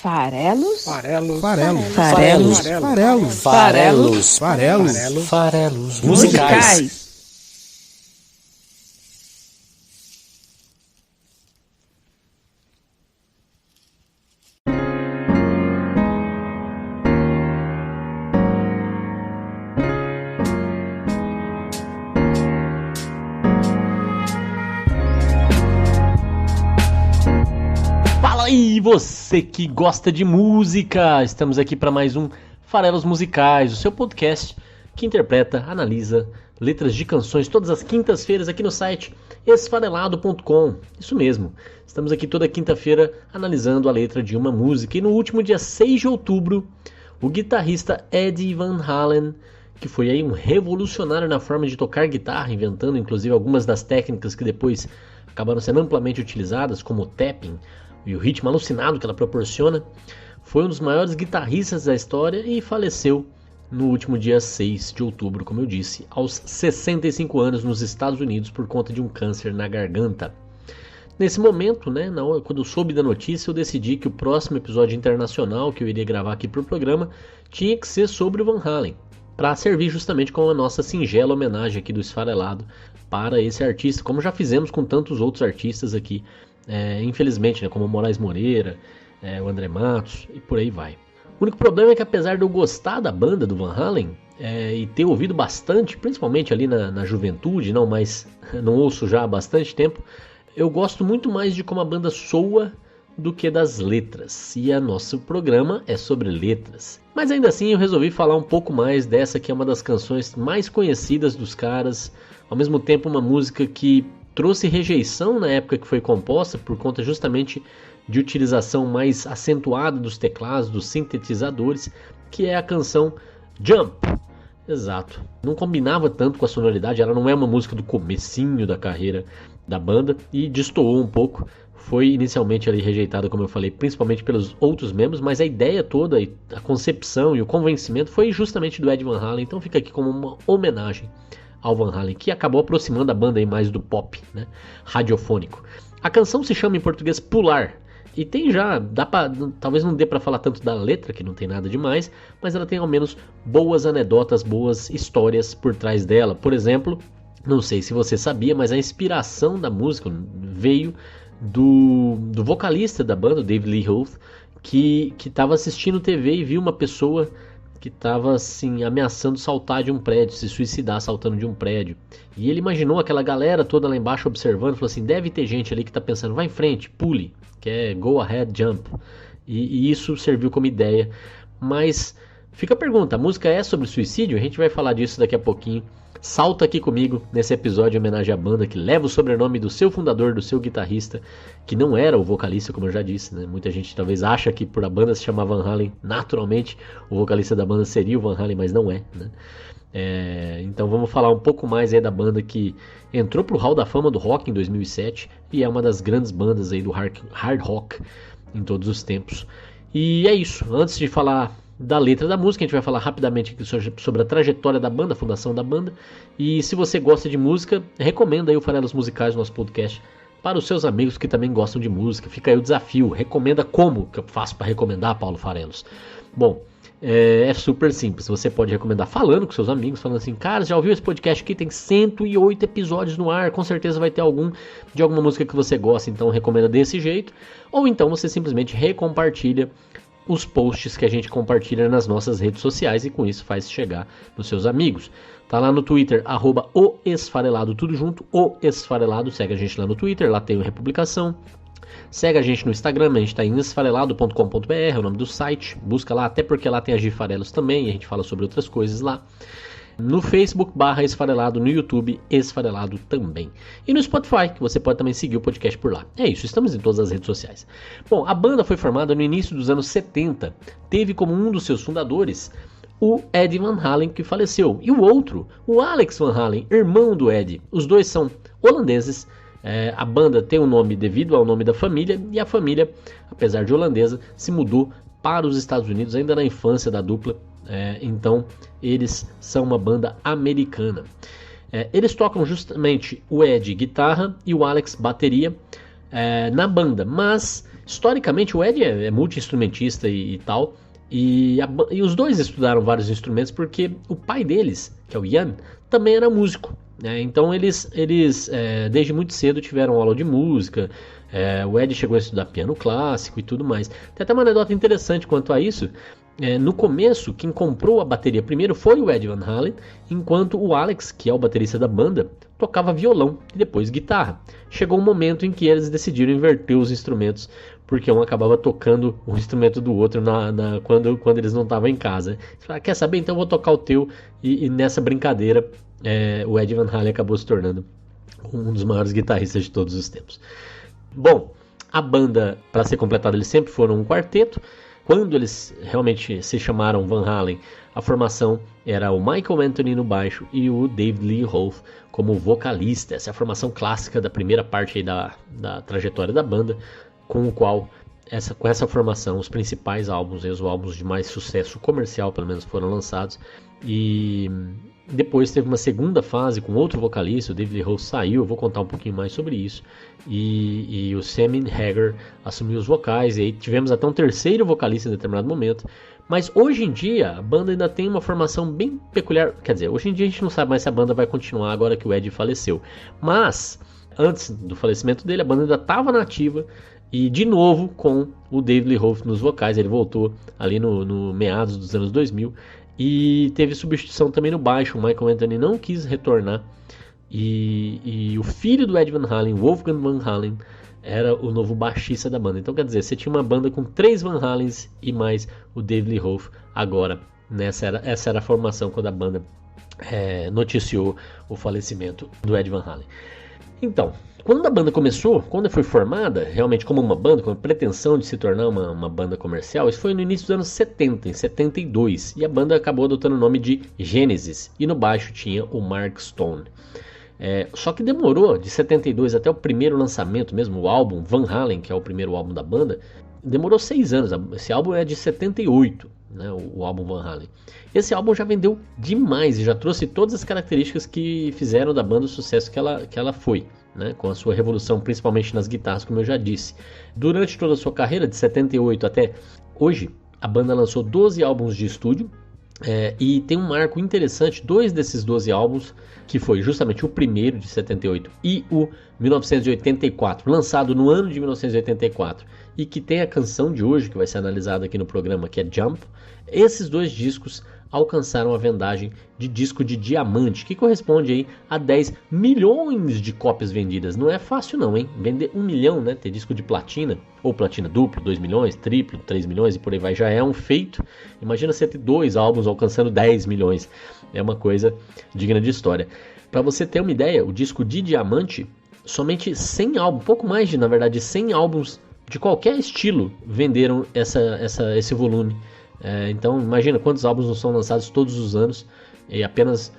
Farelos? Farelos musicais. E você que gosta de música, estamos aqui para mais um Farelos Musicais, o seu podcast que interpreta, analisa letras de canções todas as quintas-feiras aqui no site esfarelado.com. Isso mesmo, estamos aqui toda quinta-feira analisando a letra de uma música. E no último dia 6 de outubro, o guitarrista Eddie Van Halen, que foi aí um revolucionário na forma de tocar guitarra, inventando inclusive algumas das técnicas que depois acabaram sendo amplamente utilizadas, como o tapping, e o ritmo alucinado que ela proporciona, foi um dos maiores guitarristas da história e faleceu no último dia 6 de outubro, como eu disse, aos 65 anos nos Estados Unidos por conta de um câncer na garganta. Nesse momento, quando eu soube da notícia, eu decidi que o próximo episódio internacional que eu iria gravar aqui para o programa tinha que ser sobre o Van Halen, para servir justamente como a nossa singela homenagem aqui do Esfarelado para esse artista, como já fizemos com tantos outros artistas aqui. Infelizmente, como o Moraes Moreira, o André Matos e por aí vai. O único problema é que apesar de eu gostar da banda do Van Halen e ter ouvido bastante, principalmente ali na juventude, mas não ouço já há bastante tempo, eu gosto muito mais de como a banda soa do que das letras. E o nosso programa é sobre letras. Mas ainda assim eu resolvi falar um pouco mais dessa que é uma das canções mais conhecidas dos caras, ao mesmo tempo uma música que trouxe rejeição na época que foi composta por conta justamente de utilização mais acentuada dos teclados, dos sintetizadores, que é a canção Jump. Exato. Não combinava tanto com a sonoridade, ela não é uma música do comecinho da carreira da banda e destoou um pouco. Foi inicialmente ali rejeitada, como eu falei, principalmente pelos outros membros, mas a ideia toda, a concepção e o convencimento foi justamente do Ed Van Halen, então fica aqui como uma homenagem ao Van Halen, que acabou aproximando a banda aí mais do pop, radiofônico. A canção se chama em português Pular, e tem já, talvez não dê para falar tanto da letra, que não tem nada demais, mas ela tem ao menos boas anedotas, boas histórias por trás dela. Por exemplo, não sei se você sabia, mas a inspiração da música veio do vocalista da banda, David Lee Roth, que estava assistindo TV e viu uma pessoa que estava assim ameaçando saltar de um prédio, se suicidar saltando de um prédio. E ele imaginou aquela galera toda lá embaixo observando, falou assim, deve ter gente ali que está pensando, vai em frente, pule, que é go ahead, jump. E isso serviu como ideia. Mas fica a pergunta, a música é sobre suicídio? A gente vai falar disso daqui a pouquinho. Salta aqui comigo nesse episódio em homenagem à banda que leva o sobrenome do seu fundador, do seu guitarrista, que não era o vocalista, como eu já disse, Muita gente talvez acha que por a banda se chamar Van Halen, naturalmente o vocalista da banda seria o Van Halen, mas não é, Então vamos falar um pouco mais aí da banda que entrou pro Hall da Fama do Rock em 2007 e é uma das grandes bandas aí do hard rock em todos os tempos. E é isso, antes de falar da letra da música, a gente vai falar rapidamente aqui sobre a trajetória da banda, a fundação da banda. E se você gosta de música, recomenda aí o Farelos Musicais, nosso podcast, para os seus amigos que também gostam de música. Fica aí o desafio, recomenda como que eu faço para recomendar, Paulo Farelos? Bom, é super simples, você pode recomendar falando com seus amigos, falando assim, cara, já ouviu esse podcast aqui? Tem 108 episódios no ar, com certeza vai ter algum de alguma música que você gosta, então recomenda desse jeito. Ou então você simplesmente recompartilha os posts que a gente compartilha nas nossas redes sociais e com isso faz chegar nos seus amigos. Tá lá no Twitter, @oesfarelado, tudo junto, o Esfarelado, segue a gente lá no Twitter, lá tem a republicação. Segue a gente no Instagram, a gente está em esfarelado.com.br, é o nome do site, busca lá, até porque lá tem a Gifarelos também, e a gente fala sobre outras coisas lá. No Facebook, /Esfarelado, no YouTube, Esfarelado também. E no Spotify, que você pode também seguir o podcast por lá. É isso, estamos em todas as redes sociais. Bom, a banda foi formada no início dos anos 70, teve como um dos seus fundadores o Eddie Van Halen, que faleceu, e o outro, o Alex Van Halen, irmão do Eddie. Os dois são holandeses. A banda tem o nome devido ao nome da família, e a família, apesar de holandesa, se mudou para os Estados Unidos ainda na infância da dupla. Então eles são uma banda americana. Eles tocam justamente o Ed guitarra e o Alex bateria na banda, mas Historicamente, o Ed é multi-instrumentista e tal, e os dois estudaram vários instrumentos porque o pai deles, que é o Ian, também era músico. Então eles desde muito cedo tiveram aula de música. O Ed chegou a estudar piano clássico e tudo mais. Tem até uma anedota interessante quanto a isso. No começo, quem comprou a bateria primeiro foi o Ed Van Halen, enquanto o Alex, que é o baterista da banda, tocava violão e depois guitarra. Chegou um momento em que eles decidiram inverter os instrumentos, porque um acabava tocando o instrumento do outro quando eles não estavam em casa. Eles falaram, quer saber? Então eu vou tocar o teu. E nessa brincadeira, o Ed Van Halen acabou se tornando um dos maiores guitarristas de todos os tempos. Bom, a banda, para ser completada, eles sempre foram um quarteto. Quando eles realmente se chamaram Van Halen, a formação era o Michael Anthony no baixo e o David Lee Roth como vocalista. Essa é a formação clássica da primeira parte aí da trajetória da banda, com essa formação, os principais álbuns, os álbuns de mais sucesso comercial, pelo menos, foram lançados. E depois teve uma segunda fase com outro vocalista, o David Lee Roth saiu, eu vou contar um pouquinho mais sobre isso. E o Sammy Hagar assumiu os vocais, e aí tivemos até um terceiro vocalista em determinado momento. Mas hoje em dia a banda ainda tem uma formação bem peculiar. Quer dizer, hoje em dia a gente não sabe mais se a banda vai continuar agora que o Ed faleceu. Mas antes do falecimento dele, a banda ainda estava nativa. E de novo com o David Lee Roth nos vocais. Ele voltou ali no meados dos anos 2000. E teve substituição também no baixo. O Michael Anthony não quis retornar. E o filho do Ed Van Halen, Wolfgang Van Halen, era o novo baixista da banda. Então quer dizer, você tinha uma banda com 3 Van Halens e mais o David Lee Roth agora. Essa era a formação quando a banda noticiou o falecimento do Ed Van Halen. Então, quando a banda começou, quando foi formada, realmente como uma banda, com a pretensão de se tornar uma banda comercial, isso foi no início dos anos 70, em 72, e a banda acabou adotando o nome de Genesis, e no baixo tinha o Mark Stone. Só que demorou, de 72 até o primeiro lançamento mesmo, o álbum Van Halen, que é o primeiro álbum da banda, demorou 6 anos, esse álbum é de 78, né, o álbum Van Halen. Esse álbum já vendeu demais e já trouxe todas as características que fizeram da banda o sucesso que ela foi, né, com a sua revolução principalmente nas guitarras, como eu já disse. Durante toda a sua carreira, de 78 até hoje, a banda lançou 12 álbuns de estúdio, e tem um marco interessante, 2 desses 12 álbuns, que foi justamente o primeiro de 78 e o 1984, lançado no ano de 1984, e que tem a canção de hoje, que vai ser analisada aqui no programa, que é Jump. Esses 2 discos alcançaram a vendagem de disco de diamante, que corresponde aí a 10 milhões de cópias vendidas. Não é fácil não, hein? Vender 1 milhão, né? Ter disco de platina, ou platina duplo, 2 milhões, triplo, 3 milhões e por aí vai, já é um feito. Imagina você ter 2 álbuns alcançando 10 milhões. É uma coisa digna de história. Para você ter uma ideia, o disco de diamante, somente 100 álbuns, pouco mais de, na verdade, 100 álbuns de qualquer estilo venderam esse volume. Então imagina quantos álbuns não são lançados todos os anos, e apenas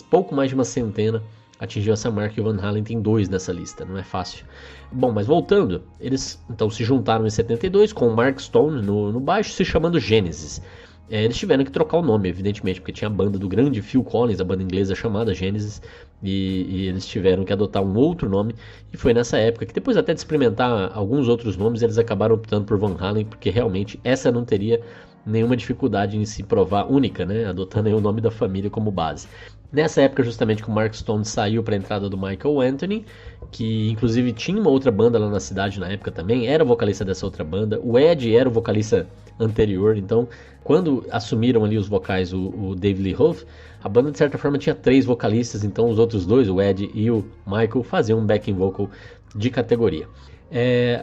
pouco mais de uma centena atingiu essa marca, e o Van Halen tem 2 nessa lista, não é fácil. Bom, mas voltando, eles então se juntaram em 72 com o Mark Stone no baixo, se chamando Genesis. Eles tiveram que trocar o nome, evidentemente, porque tinha a banda do grande Phil Collins, a banda inglesa chamada Genesis, e eles tiveram que adotar um outro nome, e foi nessa época que, depois até de experimentar alguns outros nomes, eles acabaram optando por Van Halen, porque realmente essa não teria nenhuma dificuldade em se provar única, né? Adotando aí o nome da família como base. Nessa época, justamente, que o Mark Stone saiu para a entrada do Michael Anthony, que inclusive tinha uma outra banda lá na cidade na época também, era o vocalista dessa outra banda. O Ed era o vocalista anterior, então quando assumiram ali os vocais o David Lee Roth, a banda de certa forma tinha 3 vocalistas, então os outros 2, o Ed e o Michael, faziam um backing vocal de categoria.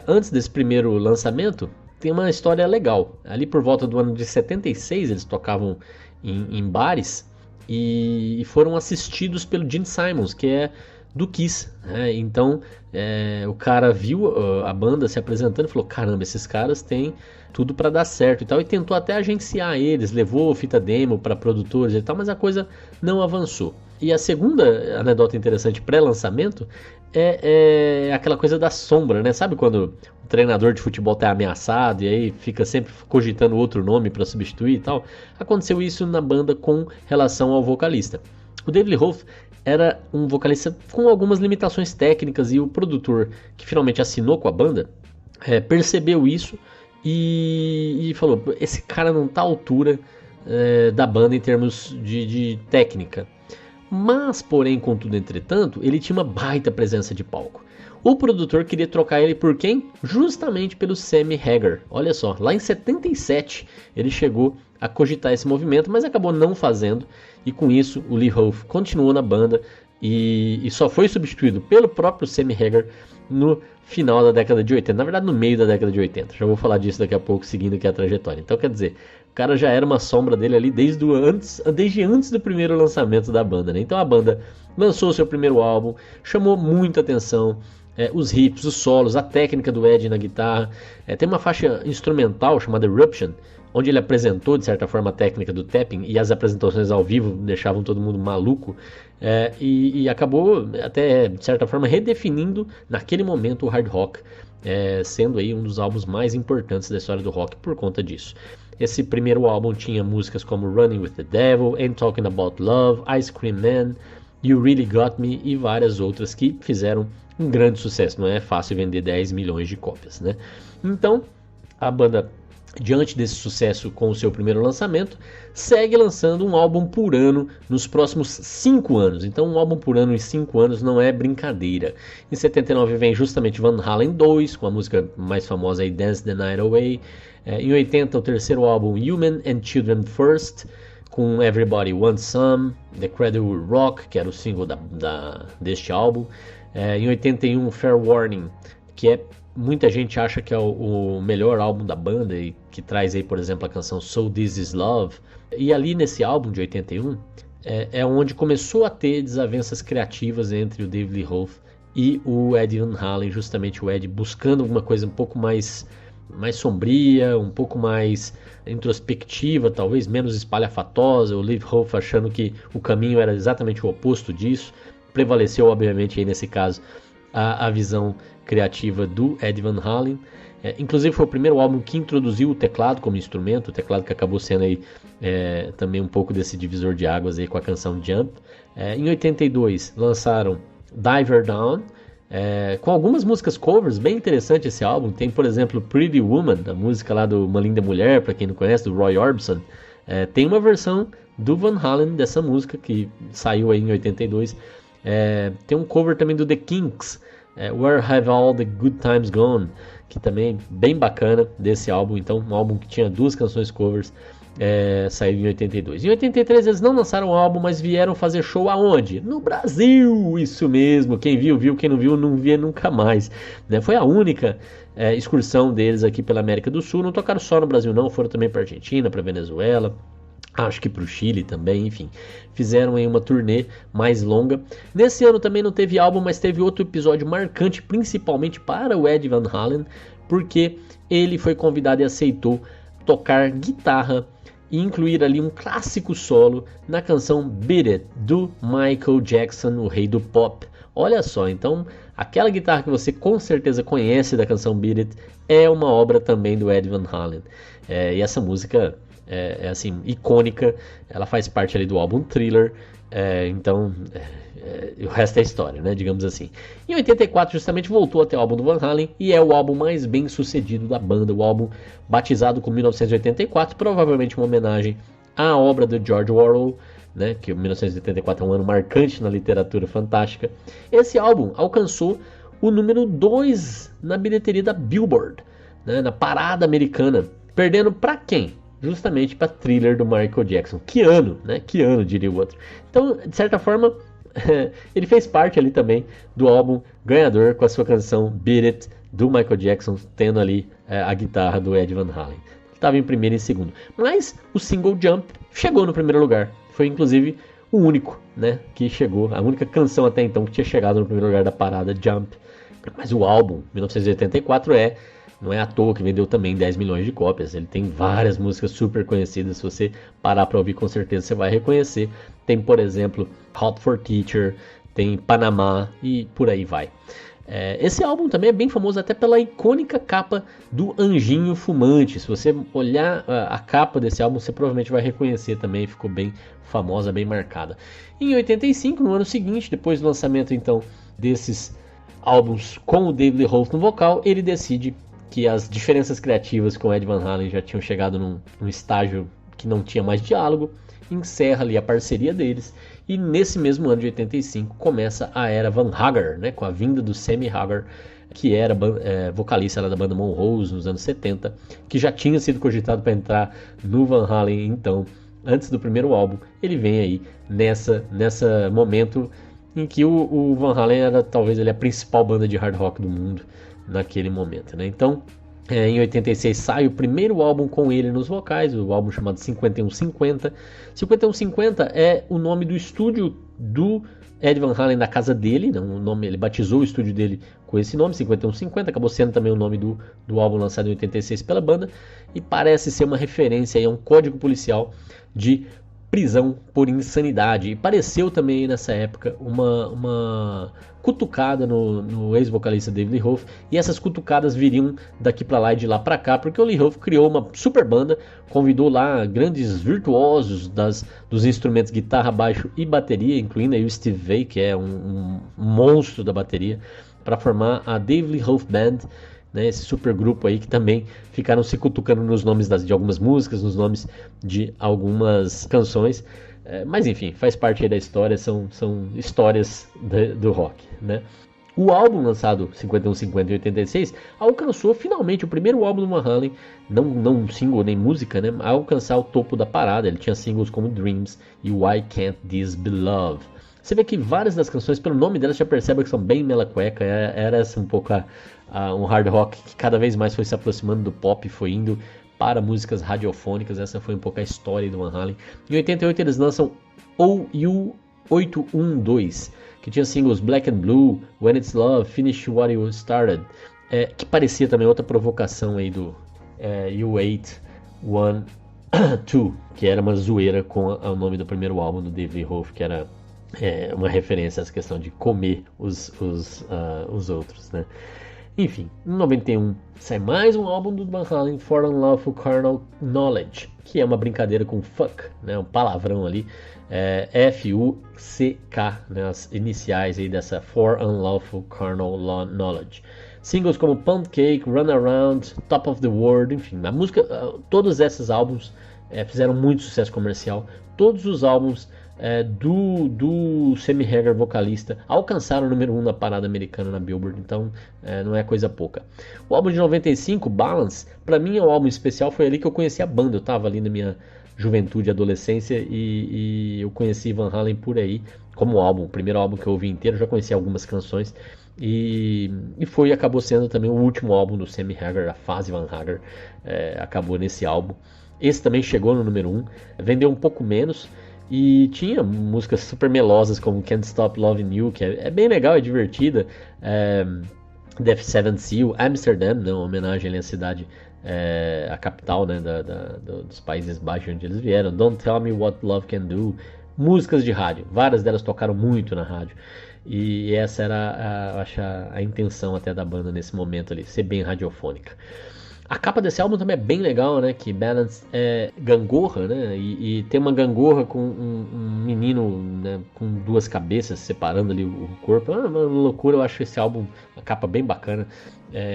Antes desse primeiro lançamento, tem uma história legal. Ali por volta do ano de 76, eles tocavam em bares e foram assistidos pelo Gene Simmons, que é do Kiss, né? Então o cara viu a banda se apresentando e falou: caramba, esses caras têm tudo para dar certo e tal, e tentou até agenciar eles, levou fita demo para produtores e tal, mas a coisa não avançou. E a segunda anedota interessante pré-lançamento é aquela coisa da sombra, né? Sabe quando o treinador de futebol tá ameaçado e aí fica sempre cogitando outro nome para substituir e tal? Aconteceu isso na banda com relação ao vocalista. O David Lee Roth era um vocalista com algumas limitações técnicas, e o produtor que finalmente assinou com a banda percebeu isso e falou, esse cara não tá à altura da banda em termos de técnica. Mas, porém, contudo, entretanto, ele tinha uma baita presença de palco. O produtor queria trocar ele por quem? Justamente pelo Sammy Hagar. Olha só, lá em 77 ele chegou a cogitar esse movimento, mas acabou não fazendo. E com isso o Lee Holt continuou na banda e só foi substituído pelo próprio Sammy Hagar no final da década de 80. Na verdade, no meio da década de 80. Já vou falar disso daqui a pouco, seguindo aqui a trajetória. Então, quer dizer, o cara já era uma sombra dele ali desde antes do primeiro lançamento da banda, né? Então a banda lançou seu primeiro álbum, chamou muita atenção. Os riffs, os solos, a técnica do Ed na guitarra. Tem uma faixa instrumental chamada Eruption, onde ele apresentou de certa forma a técnica do tapping, e as apresentações ao vivo deixavam todo mundo maluco, e acabou até de certa forma redefinindo naquele momento o hard rock, sendo aí um dos álbuns mais importantes da história do rock por conta disso. Esse primeiro álbum tinha músicas como Running with the Devil, Ain't Talking About Love, Ice Cream Man, You Really Got Me e várias outras que fizeram um grande sucesso. Não é fácil vender 10 milhões de cópias, né? Então, a banda, diante desse sucesso com o seu primeiro lançamento, segue lançando um álbum por ano nos próximos 5 anos. Então, um álbum por ano em 5 anos não é brincadeira. Em 79 vem justamente Van Halen 2, com a música mais famosa aí, Dance the Night Away. Em 80, o terceiro álbum, Human and Children First, com Everybody Wants Some, The Cradle Will Rock, que era o single deste álbum. Em 81, Fair Warning, que muita gente acha que é o melhor álbum da banda e que traz aí, por exemplo, a canção So This Is Love. E ali nesse álbum de 81 é onde começou a ter desavenças criativas entre o David Lee Roth e o Eddie Van Halen, justamente o Ed buscando alguma coisa um pouco mais sombria, um pouco mais introspectiva, talvez menos espalhafatosa. O Lee Roth achando que o caminho era exatamente o oposto disso. Prevaleceu, obviamente, aí nesse caso, a visão criativa do Eddie Van Halen. Inclusive foi o primeiro álbum que introduziu o teclado como instrumento, o teclado que acabou sendo aí, também um pouco desse divisor de águas aí com a canção Jump. Em 82 lançaram Diver Down, com algumas músicas covers, bem interessante esse álbum. Tem, por exemplo, Pretty Woman, a música lá do Uma Linda Mulher, para quem não conhece, do Roy Orbison. Tem uma versão do Van Halen dessa música que saiu aí em 82. Tem um cover também do The Kinks, Where Have All the Good Times Gone, que também bem bacana desse álbum. Então, um álbum que tinha 2 canções covers, saiu em 82. Em 83 eles não lançaram o álbum, mas vieram fazer show aonde? No Brasil! Isso mesmo, quem viu, viu, quem não viu, não via nunca mais, né? Foi a única excursão deles aqui pela América do Sul. Não tocaram só no Brasil não, foram também para Argentina, para Venezuela, acho que para o Chile também, enfim. Fizeram aí uma turnê mais longa. Nesse ano também não teve álbum, mas teve outro episódio marcante, principalmente para o Eddie Van Halen, porque ele foi convidado e aceitou tocar guitarra e incluir ali um clássico solo na canção Beat It, do Michael Jackson, o rei do pop. Olha só, então aquela guitarra que você com certeza conhece da canção Beat It é uma obra também do Eddie Van Halen. E essa música assim, icônica, ela faz parte ali do álbum Thriller, então o resto é história, né, digamos assim. Em 84 justamente voltou até o álbum do Van Halen e é o álbum mais bem sucedido da banda, o álbum batizado com 1984, provavelmente uma homenagem à obra do George Orwell, né, que 1984 é um ano marcante na literatura fantástica. Esse álbum alcançou o número 2 na bilheteria da Billboard, né, na parada americana, perdendo para quem? Justamente para Thriller do Michael Jackson. Que ano, né? Que ano, diria o outro. Então, de certa forma, ele fez parte ali também do álbum ganhador com a sua canção Beat It, do Michael Jackson, tendo ali a guitarra do Eddie Van Halen. Estava em primeiro e em segundo. Mas o single Jump chegou no primeiro lugar. Foi, inclusive, o único, né, que chegou. A única canção até então que tinha chegado no primeiro lugar da parada, Jump. Mas o álbum, 1984, não é à toa que vendeu também 10 milhões de cópias. Ele tem várias músicas super conhecidas. Se você parar para ouvir, com certeza você vai reconhecer. Tem, por exemplo, Hot for Teacher, tem Panamá e por aí vai. Esse álbum também é bem famoso até pela icônica capa do Anjinho Fumante. Se você olhar a capa desse álbum, você provavelmente vai reconhecer também. Ficou bem famosa, bem marcada. Em 85, no ano seguinte, depois do lançamento então desses álbuns com o David Lee Roth no vocal, ele decide que as diferenças criativas com Ed Van Halen já tinham chegado num estágio que não tinha mais diálogo, encerra ali a parceria deles, e nesse mesmo ano de 85 começa a era Van Hagar, né, com a vinda do Sammy Hagar, que era vocalista da banda Monrose nos anos 70, que já tinha sido cogitado para entrar no Van Halen, então, antes do primeiro álbum. Ele vem aí nessa momento em que o Van Halen era talvez a principal banda de hard rock do mundo naquele momento, né? Então, em 86 sai o primeiro álbum com ele nos vocais, o álbum chamado 5150. 5150 é o nome do estúdio do Ed Van Halen, na casa dele, né? Ele batizou o estúdio dele com esse nome, 5150, acabou sendo também o nome do álbum lançado em 86 pela banda, e parece ser uma referência aí a um código policial de prisão por insanidade. E pareceu também nessa época uma cutucada no ex-vocalista David Lee Roth, e essas cutucadas viriam daqui para lá e de lá para cá, porque o Lee Roth criou uma super banda, convidou lá grandes virtuosos dos instrumentos guitarra, baixo e bateria, incluindo aí o Steve Vai, que é um monstro da bateria, para formar a David Lee Roth Band, né, esse super grupo aí que também ficaram se cutucando nos nomes de algumas músicas, nos nomes de algumas canções, mas enfim, faz parte aí da história, são histórias do rock, né? O álbum lançado 5150 em 86 alcançou finalmente o primeiro álbum do Van Halen, não um single nem música, né, a alcançar o topo da parada. Ele tinha singles como Dreams e Why Can't This Be Love. Você vê que várias das canções, pelo nome delas, já percebe que são bem mela cueca. Era essa um pouco um hard rock que cada vez mais foi se aproximando do pop, foi indo para músicas radiofônicas. Essa foi um pouco a história do Van Halen. Em 88 eles lançam OU812, que tinha singles Black and Blue, When It's Love, Finish What You Started, que parecia também outra provocação aí do U812, que era uma zoeira com o nome do primeiro álbum do David Lee Roth, que era uma referência a essa questão de comer os outros, né? Enfim, em 91 sai mais um álbum do Van Halen, For Unlawful Carnal Knowledge, que é uma brincadeira com fuck, né? Um palavrão ali, F-U-C-K, né? As iniciais aí dessa For Unlawful Carnal Knowledge. Singles como Pound Cake, Run Around, Top of the World, enfim, a música, todos esses álbuns fizeram muito sucesso comercial. Todos os álbuns do Sammy Hagar, vocalista, alcançaram o número 1 na parada americana na Billboard, então não é coisa pouca. O álbum de 95, Balance, pra mim é um álbum especial, foi ali que eu conheci a banda. Eu tava ali na minha juventude e adolescência e eu conheci Van Halen por aí, como álbum, o primeiro álbum que eu ouvi inteiro. Já conheci algumas canções e acabou sendo também o último álbum do Sammy Hagar, a fase Van Hagar, acabou nesse álbum. Esse também chegou no número 1, vendeu um pouco menos, e tinha músicas super melosas como Can't Stop Loving You, que é bem legal, é divertida. Death Seventh Seal, Amsterdam, né, uma homenagem à cidade, a capital, né, dos Países Baixos onde eles vieram. Don't Tell Me What Love Can Do. Músicas de rádio, várias delas tocaram muito na rádio. E essa era, acho, a intenção até da banda nesse momento ali, ser bem radiofônica. A capa desse álbum também é bem legal, né? Que Balance é gangorra, né? E tem uma gangorra com um menino, né, com duas cabeças separando ali o corpo. É uma loucura, eu acho esse álbum, a capa bem bacana.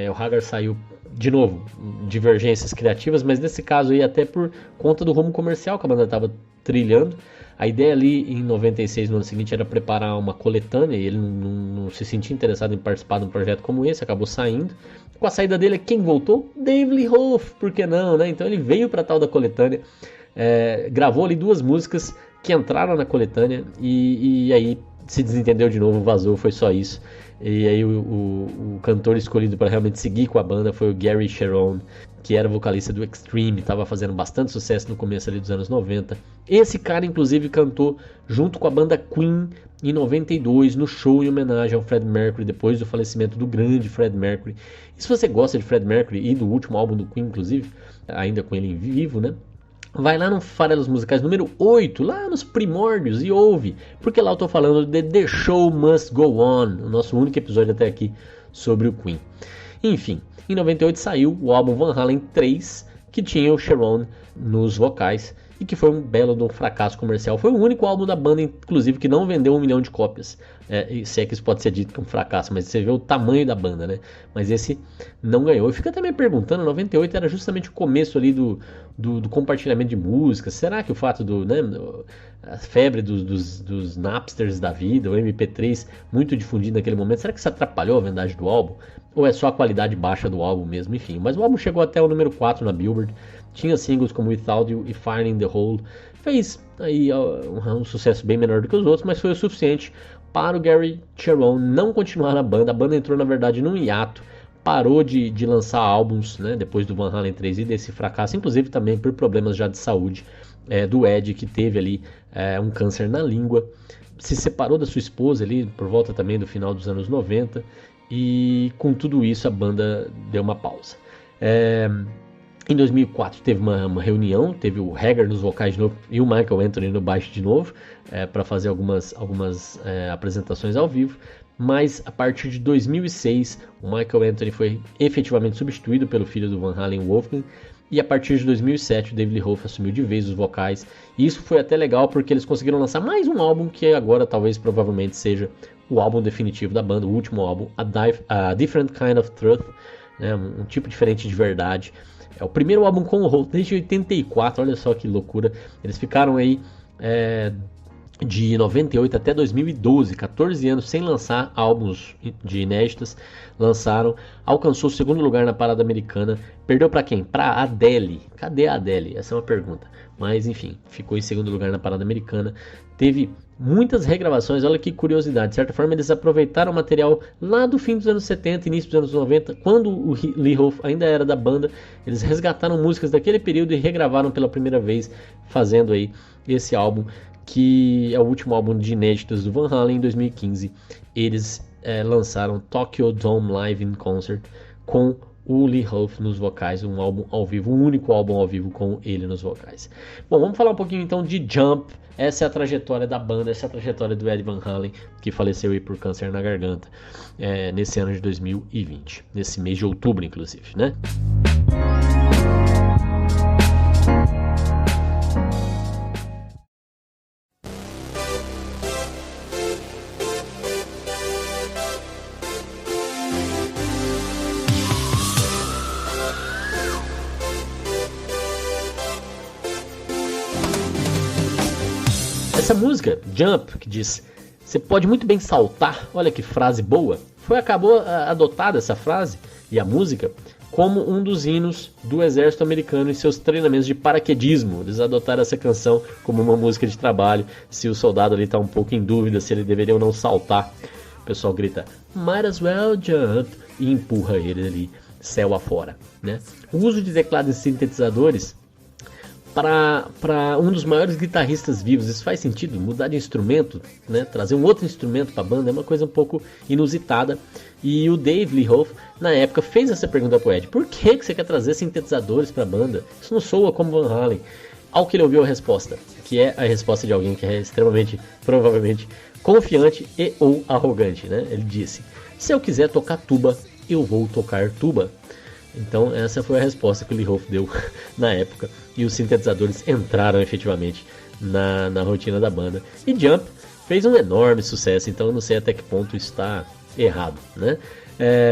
O Hagar saiu, de novo, divergências criativas, mas nesse caso aí até por conta do rumo comercial que a banda estava trilhando. A ideia ali em 96, no ano seguinte, era preparar uma coletânea, e ele não se sentia interessado em participar de um projeto como esse, acabou saindo. Com a saída dele, quem voltou? David Lee Roth, por que não, né? Então ele veio para tal da coletânea, gravou ali 2 músicas que entraram na coletânea e aí se desentendeu de novo, vazou, foi só isso. E aí o cantor escolhido para realmente seguir com a banda foi o Gary Cherone, que era vocalista do Extreme, estava fazendo bastante sucesso no começo ali dos anos 90. Esse cara, inclusive, cantou junto com a banda Queen em 92, no show em homenagem ao Fred Mercury, depois do falecimento do grande Fred Mercury. E se você gosta de Fred Mercury e do último álbum do Queen, inclusive, ainda com ele em vivo, né? Vai lá no Farelos Musicais número 8, lá nos primórdios, e ouve, porque lá eu tô falando de The Show Must Go On, o nosso único episódio até aqui sobre o Queen. Enfim, em 98 saiu o álbum Van Halen 3, que tinha o Cherone nos vocais, e que foi um belo de um fracasso comercial. Foi o único álbum da banda, inclusive, que não vendeu 1 milhão de cópias. Se é que isso pode ser dito que é um fracasso, mas você vê o tamanho da banda, né? Mas esse não ganhou. Eu fico até me perguntando, 98 era justamente o começo ali do compartilhamento de música. Será que o fato a febre dos Napsters da vida, o MP3 muito difundido naquele momento, será que isso atrapalhou a vendagem do álbum? Ou é só a qualidade baixa do álbum mesmo? Enfim, mas o álbum chegou até o número 4 na Billboard, tinha singles como Without You e Fire in the Hole, fez aí um sucesso bem menor do que os outros, mas foi o suficiente para o Gary Cherone não continuar na banda. A banda entrou na verdade num hiato, parou de lançar álbuns, né, depois do Van Halen 3 e desse fracasso, inclusive também por problemas já de saúde do Ed, que teve ali um câncer na língua, se separou da sua esposa ali por volta também do final dos anos 90, e com tudo isso a banda deu uma pausa. Em 2004 teve uma reunião, teve o Haggard nos vocais de novo e o Michael Anthony no baixo de novo, para fazer algumas apresentações ao vivo, mas a partir de 2006 o Michael Anthony foi efetivamente substituído pelo filho do Van Halen, Wolfgang, e a partir de 2007 o David Lee Roth assumiu de vez os vocais, e isso foi até legal porque eles conseguiram lançar mais um álbum que agora talvez provavelmente seja o álbum definitivo da banda, o último álbum, A Different Kind of Truth, né, um tipo diferente de verdade. É o primeiro álbum com o Roth desde 84, olha só que loucura. Eles ficaram aí de 98 até 2012, 14 anos sem lançar álbuns de inéditas. Lançaram, alcançou o segundo lugar na parada americana. Perdeu para quem? Para Adele. Cadê a Adele? Essa é uma pergunta. Mas enfim, ficou em segundo lugar na parada americana. Teve muitas regravações, olha que curiosidade. De certa forma, eles aproveitaram o material lá do fim dos anos 70, início dos anos 90, quando o Lee Roth ainda era da banda. Eles resgataram músicas daquele período e regravaram pela primeira vez, fazendo aí esse álbum, que é o último álbum de inéditos do Van Halen. Em 2015, eles lançaram Tokyo Dome Live in Concert com o Lee Roth nos vocais, um álbum ao vivo, um único álbum ao vivo com ele nos vocais. Bom, vamos falar um pouquinho então de Jump. Essa é a trajetória da banda, essa é a trajetória do Ed Van Halen, que faleceu aí por câncer na garganta nesse ano de 2020, nesse mês de outubro inclusive, né? Essa música, Jump, que diz: você pode muito bem saltar, olha que frase boa, acabou adotada essa frase e a música como um dos hinos do exército americano em seus treinamentos de paraquedismo. Eles adotaram essa canção como uma música de trabalho, se o soldado ali está um pouco em dúvida se ele deveria ou não saltar. O pessoal grita, might as well jump, e empurra ele ali, céu afora, né? O uso de teclados e sintetizadores para um dos maiores guitarristas vivos, isso faz sentido? Mudar de instrumento, né? Trazer um outro instrumento para a banda é uma coisa um pouco inusitada. E o Dave Lee Roth, na época, fez essa pergunta pro Ed: por que você quer trazer sintetizadores para a banda? Isso não soa como Van Halen. Ao que ele ouviu a resposta, que é a resposta de alguém que é extremamente, provavelmente, confiante e ou arrogante, né? Ele disse: se eu quiser tocar tuba, eu vou tocar tuba. Então essa foi a resposta que o Lee Roth deu na época, e os sintetizadores entraram efetivamente na rotina da banda. E Jump fez um enorme sucesso, então eu não sei até que ponto isso está errado, né?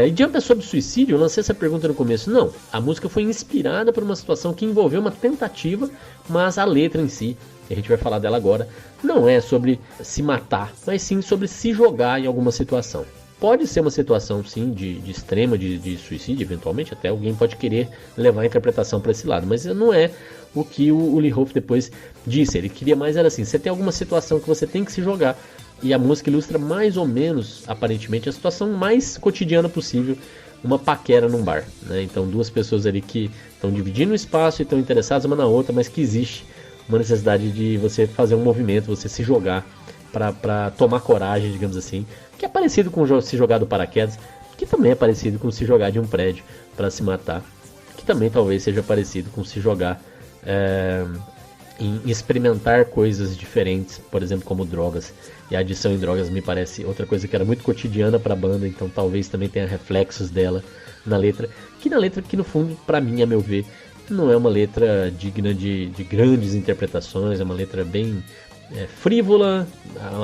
E Jump é sobre suicídio? Eu lancei essa pergunta no começo. Não, a música foi inspirada por uma situação que envolveu uma tentativa, mas a letra em si, a gente vai falar dela agora, não é sobre se matar, mas sim sobre se jogar em alguma situação. Pode ser uma situação, sim, de extrema, de suicídio, eventualmente, até alguém pode querer levar a interpretação para esse lado, mas não é o que o Lee Roth depois disse. Ele queria mais, era assim, você tem alguma situação que você tem que se jogar, e a música ilustra mais ou menos, aparentemente, a situação mais cotidiana possível, uma paquera num bar, né? Então duas pessoas ali que estão dividindo o espaço e estão interessadas uma na outra, mas que existe uma necessidade de você fazer um movimento, você se jogar para tomar coragem, digamos assim, que é parecido com se jogar do paraquedas, que também é parecido com se jogar de um prédio para se matar, que também talvez seja parecido com se jogar em experimentar coisas diferentes, por exemplo, como drogas. E a adição em drogas me parece outra coisa que era muito cotidiana para a banda, então talvez também tenha reflexos dela na letra, que no fundo, para mim, a meu ver, não é uma letra digna de grandes interpretações, é uma letra bem frívola,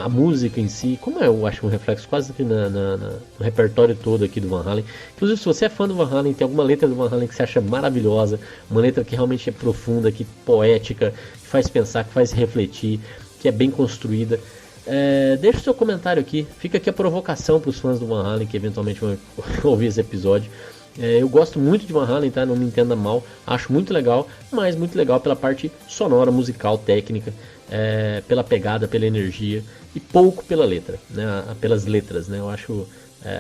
a música em si, como eu acho um reflexo quase que no repertório todo aqui do Van Halen. Inclusive, se você é fã do Van Halen, tem alguma letra do Van Halen que você acha maravilhosa, uma letra que realmente é profunda, que poética, que faz pensar, que faz refletir, que é bem construída, deixa o seu comentário aqui, fica aqui a provocação para os fãs do Van Halen que eventualmente vão ouvir esse episódio. Eu gosto muito de Van Halen, tá? Não me entenda mal, acho muito legal, mas muito legal pela parte sonora, musical, técnica, pela pegada, pela energia e pouco pela letra, né? Pelas letras, né? Eu acho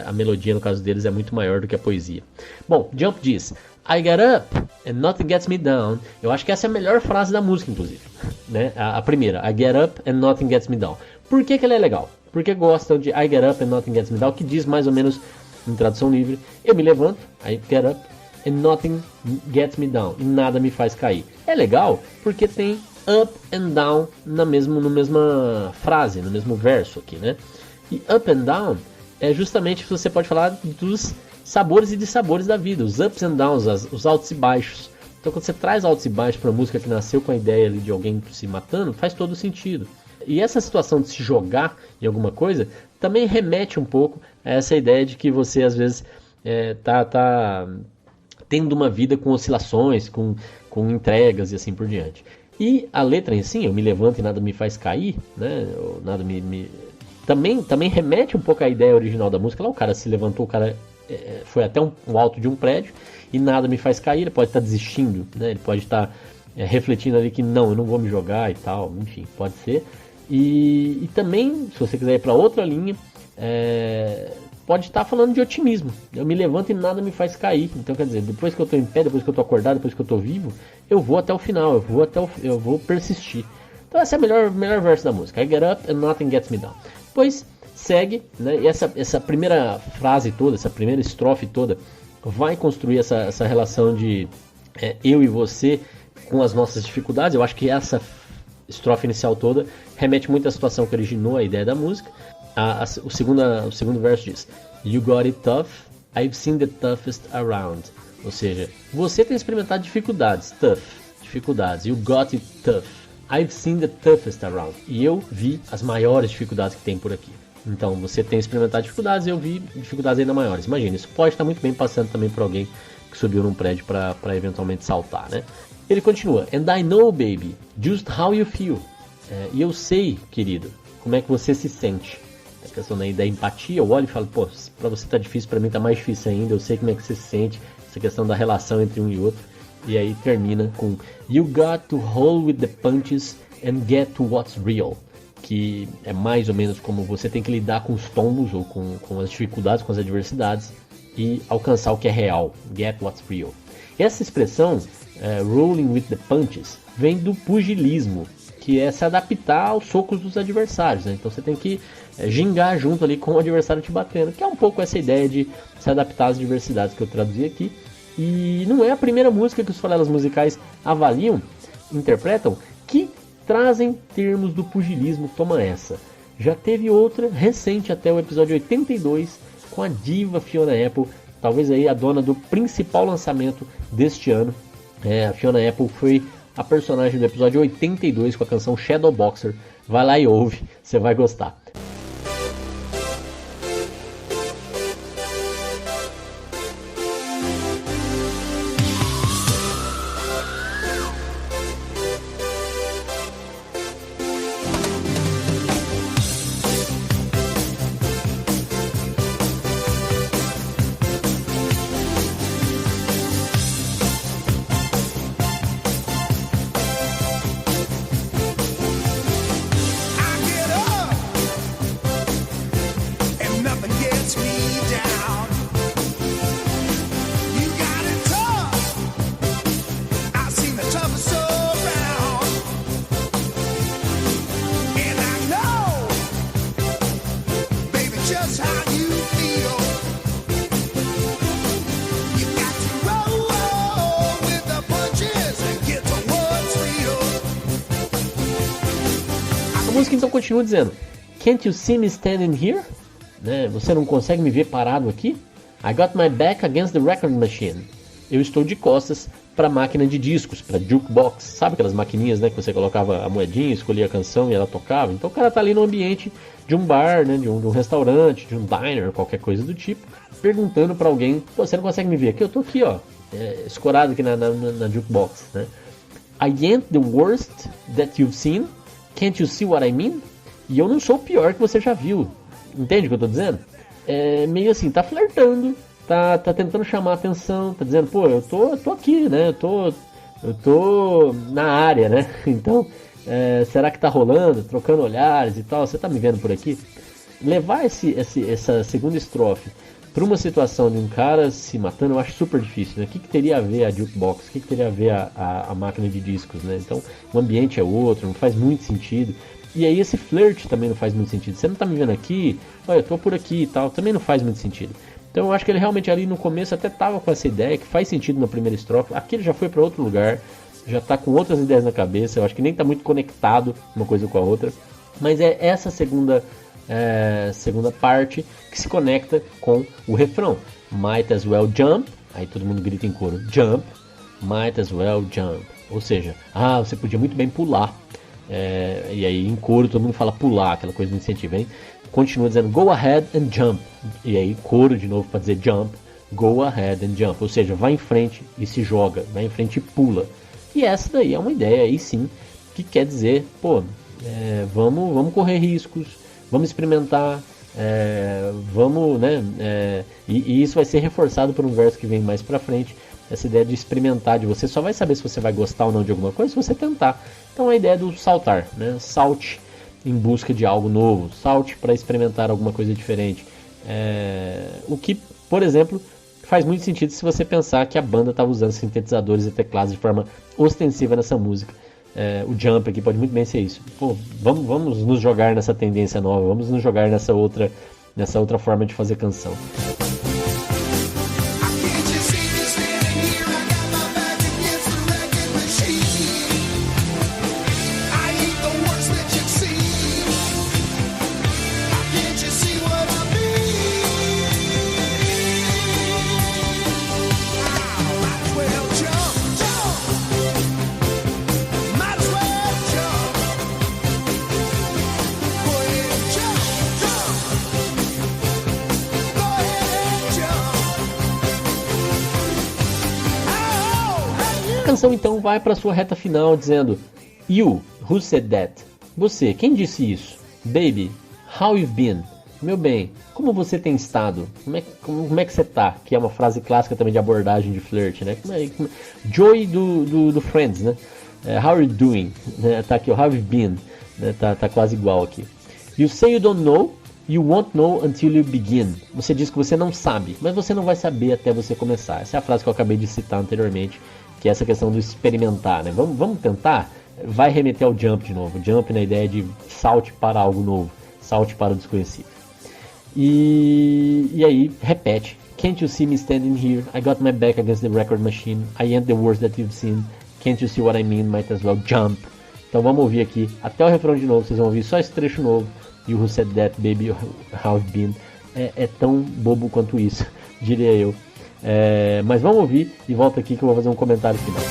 a melodia no caso deles é muito maior do que a poesia. Bom, Jump diz: I get up and nothing gets me down. Eu acho que essa é a melhor frase da música, inclusive, né? A primeira, I get up and nothing gets me down. Por que ela é legal? Porque gostam de I get up and nothing gets me down, que diz mais ou menos em tradução livre: eu me levanto, I get up and nothing gets me down, e nada me faz cair. É legal porque tem up and down na mesma frase, no mesmo verso aqui, né? E up and down é justamente, você pode falar dos sabores e dissabores da vida, os ups and downs, os altos e baixos. Então quando você traz altos e baixos para a música que nasceu com a ideia ali de alguém se matando, faz todo sentido. E essa situação de se jogar em alguma coisa também remete um pouco a essa ideia de que você às vezes tá tendo uma vida com oscilações, com entregas e assim por diante. E a letra em si, eu me levanto e nada me faz cair, né? Ou nada também remete um pouco à ideia original da música. Lá o cara se levantou, o cara foi até o alto de um prédio e nada me faz cair. Ele pode estar desistindo, né? Ele pode estar refletindo ali que não, eu não vou me jogar e tal, enfim, pode ser. E também, se você quiser ir para outra linha, pode estar falando de otimismo. Eu me levanto e nada me faz cair. Então, quer dizer, depois que eu estou em pé, depois que eu estou acordado, depois que eu estou vivo, eu vou até o final, eu vou persistir. Então essa é a melhor verso da música. I get up and nothing gets me down. Depois segue, né? E essa primeira frase toda, essa primeira estrofe toda, vai construir essa relação de eu e você com as nossas dificuldades. Eu acho que essa estrofe inicial toda remete muito à situação que originou a ideia da música. O segundo verso diz: You got it tough, I've seen the toughest around. Ou seja, você tem experimentado dificuldades, dificuldades. You got it tough, I've seen the toughest around. E eu vi as maiores dificuldades que tem por aqui. Então, você tem experimentado dificuldades, eu vi dificuldades ainda maiores. Imagina, isso pode estar muito bem passando também por alguém que subiu num prédio para eventualmente saltar, né? Ele continua: And I know, baby, just how you feel. E eu sei, querido, como é que você se sente. A questão da empatia, eu olho e falo, pô, pra você tá difícil, pra mim tá mais difícil ainda, eu sei como é que você se sente, essa questão da relação entre um e outro. E aí termina com You got to roll with the punches and get to what's real. Que é mais ou menos como você tem que lidar com os tombos, ou com as dificuldades, com as adversidades, e alcançar o que é real, get what's real. Essa expressão, rolling with the punches, vem do pugilismo, que é se adaptar aos socos dos adversários, né? Então você tem que gingar junto ali com o adversário te batendo, que é um pouco essa ideia de se adaptar às diversidades que eu traduzi aqui. E não é a primeira música que os farelas musicais avaliam, interpretam, que trazem termos do pugilismo. Toma essa. Já teve outra recente, até o episódio 82, com a diva Fiona Apple, talvez aí a dona do principal lançamento deste ano. A Fiona Apple foi a personagem do episódio 82 com a canção Shadow Boxer. Vai lá e ouve, você vai gostar. A música então continua dizendo: Can't you see me standing here? Né? Você não consegue me ver parado aqui? I got my back against the record machine. Eu estou de costas para máquina de discos, para jukebox, sabe aquelas maquininhas, né, que você colocava a moedinha, escolhia a canção e ela tocava. Então o cara tá ali no ambiente de um bar, né, de um restaurante, de um diner, qualquer coisa do tipo, perguntando para alguém: pô, você não consegue me ver aqui? Eu tô aqui, ó, escorado aqui na jukebox, né? I ain't the worst that you've seen. Can't you see what I mean? E eu não sou o pior que você já viu. Entende o que eu tô dizendo? É meio assim, tá flertando, tá tentando chamar a atenção, tá dizendo: pô, eu tô aqui, né? Eu tô na área, né? Então, será que tá rolando? Trocando olhares e tal, você tá me vendo por aqui? Levar essa segunda estrofe para uma situação de um cara se matando, eu acho super difícil, né? O que teria a ver a jukebox? O que teria a ver a máquina de discos, né? Então, o ambiente é outro, não faz muito sentido. E aí esse flirt também não faz muito sentido. Você não tá me vendo aqui? Olha, eu tô por aqui e tal. Também não faz muito sentido. Então eu acho que ele realmente ali no começo até tava com essa ideia, que faz sentido na primeira estrofe. Aqui ele já foi para outro lugar, já tá com outras ideias na cabeça. Eu acho que nem tá muito conectado uma coisa com a outra. Mas é essa segunda parte que se conecta com o refrão. Might as well jump. Aí todo mundo grita em coro: jump, might as well jump. Ou seja, você podia muito bem pular. E aí em coro todo mundo fala pular, aquela coisa do incentivo, hein? Continua dizendo go ahead and jump. E aí coro de novo para dizer jump, go ahead and jump. Ou seja, vai em frente e se joga, vai em frente e pula. E essa daí é uma ideia aí sim, que quer dizer, pô, vamos correr riscos, vamos experimentar, vamos, né? E isso vai ser reforçado por um verso que vem mais pra frente. Essa ideia de experimentar, de você só vai saber se você vai gostar ou não de alguma coisa se você tentar. Então a ideia do saltar, né? Salte em busca de algo novo, salte para experimentar alguma coisa diferente. O que, por exemplo, faz muito sentido se você pensar que a banda estava usando sintetizadores e teclados de forma ostensiva nessa música. O jump aqui pode muito bem ser isso. Pô, vamos nos jogar nessa tendência nova, vamos nos jogar nessa outra forma de fazer canção. A canção então vai para sua reta final dizendo: You, who said that? Você, quem disse isso? Baby, how you've been? Meu bem, como você tem estado? Como é que você tá? Que é uma frase clássica também de abordagem de flirt, né? Joey do Friends, né? How are you doing? Tá aqui, how you've been? Né? Tá quase igual aqui. You say you don't know, you won't know until you begin. Você diz que você não sabe, mas você não vai saber até você começar. Essa é a frase que eu acabei de citar anteriormente, que é essa questão do experimentar, né? Vamos tentar? Vai remeter ao jump de novo. Jump na ideia de salte para algo novo, salte para o desconhecido. E aí, repete. Can't you see me standing here? I got my back against the record machine. I ain't the worst that you've seen. Can't you see what I mean? Might as well jump. Então vamos ouvir aqui até o refrão de novo. Vocês vão ouvir só esse trecho novo. You who said that, baby, how you've been. É tão bobo quanto isso, diria eu. Mas vamos ouvir e volta aqui que eu vou fazer um comentário final.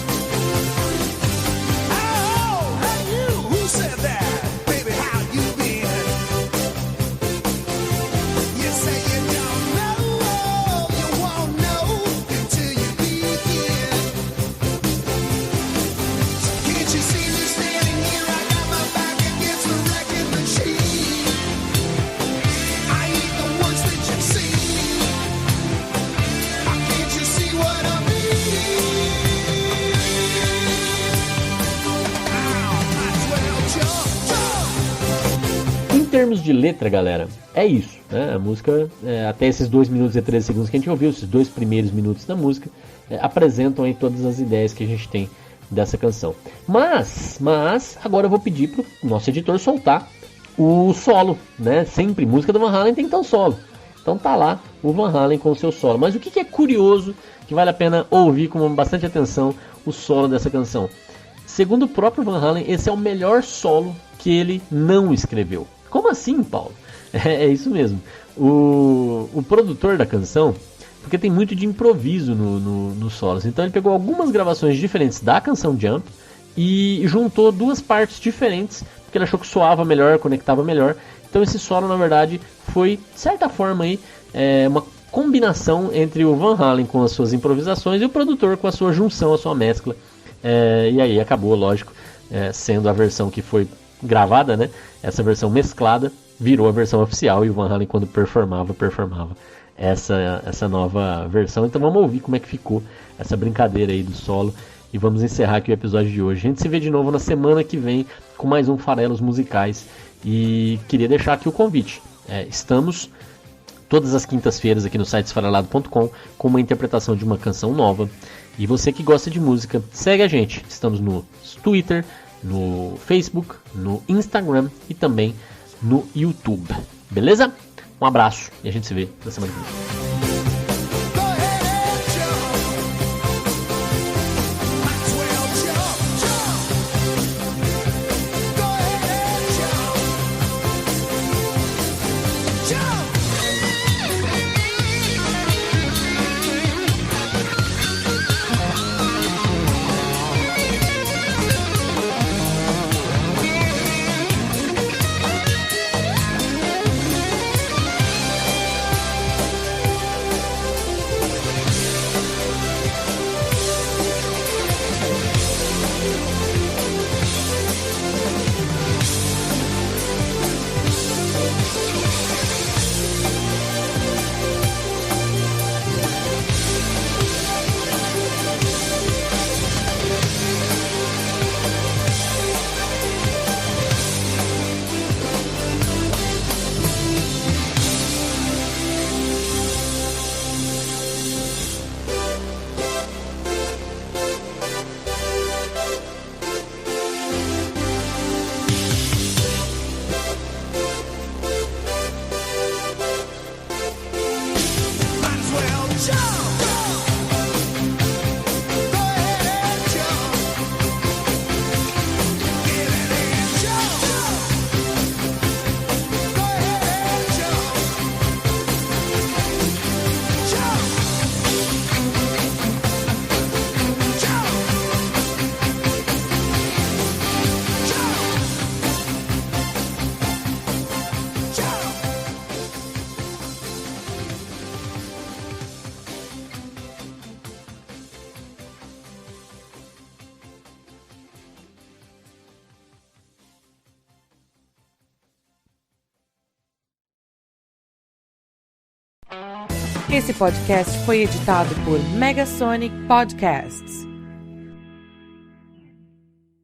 Em termos de letra, galera, é isso, né? A música, até esses 2 minutos e 13 segundos que a gente ouviu, esses 2 primeiros minutos da música, apresentam aí todas as ideias que a gente tem dessa canção. Mas agora eu vou pedir pro nosso editor soltar o solo, né? Sempre música do Van Halen tem que ter um solo. Então tá lá o Van Halen com o seu solo. Mas o que é curioso, que vale a pena ouvir com bastante atenção o solo dessa canção? Segundo o próprio Van Halen, esse é o melhor solo que ele não escreveu. Como assim, Paulo? É isso mesmo. O produtor da canção porque tem muito de improviso nos solos. Então ele pegou algumas gravações diferentes da canção Jump e juntou duas partes diferentes, porque ele achou que soava melhor, conectava melhor. Então esse solo, na verdade, foi, de certa forma, aí, uma combinação entre o Van Halen com as suas improvisações e o produtor com a sua junção, a sua mescla. E aí acabou, lógico, sendo a versão que foi gravada, né? Essa versão mesclada virou a versão oficial, e o Van Halen, quando performava essa nova versão. Então vamos ouvir como é que ficou essa brincadeira aí do solo, e vamos encerrar aqui o episódio de hoje. A gente se vê de novo na semana que vem com mais um Farelos Musicais, e queria deixar aqui o convite. Estamos todas as quintas-feiras aqui no site esfarelado.com com uma interpretação de uma canção nova, e você que gosta de música, segue a gente. Estamos no Twitter, no Facebook, no Instagram e também no YouTube. Beleza? Um abraço e a gente se vê na semana que vem. Esse podcast foi editado por Megasonic Podcasts.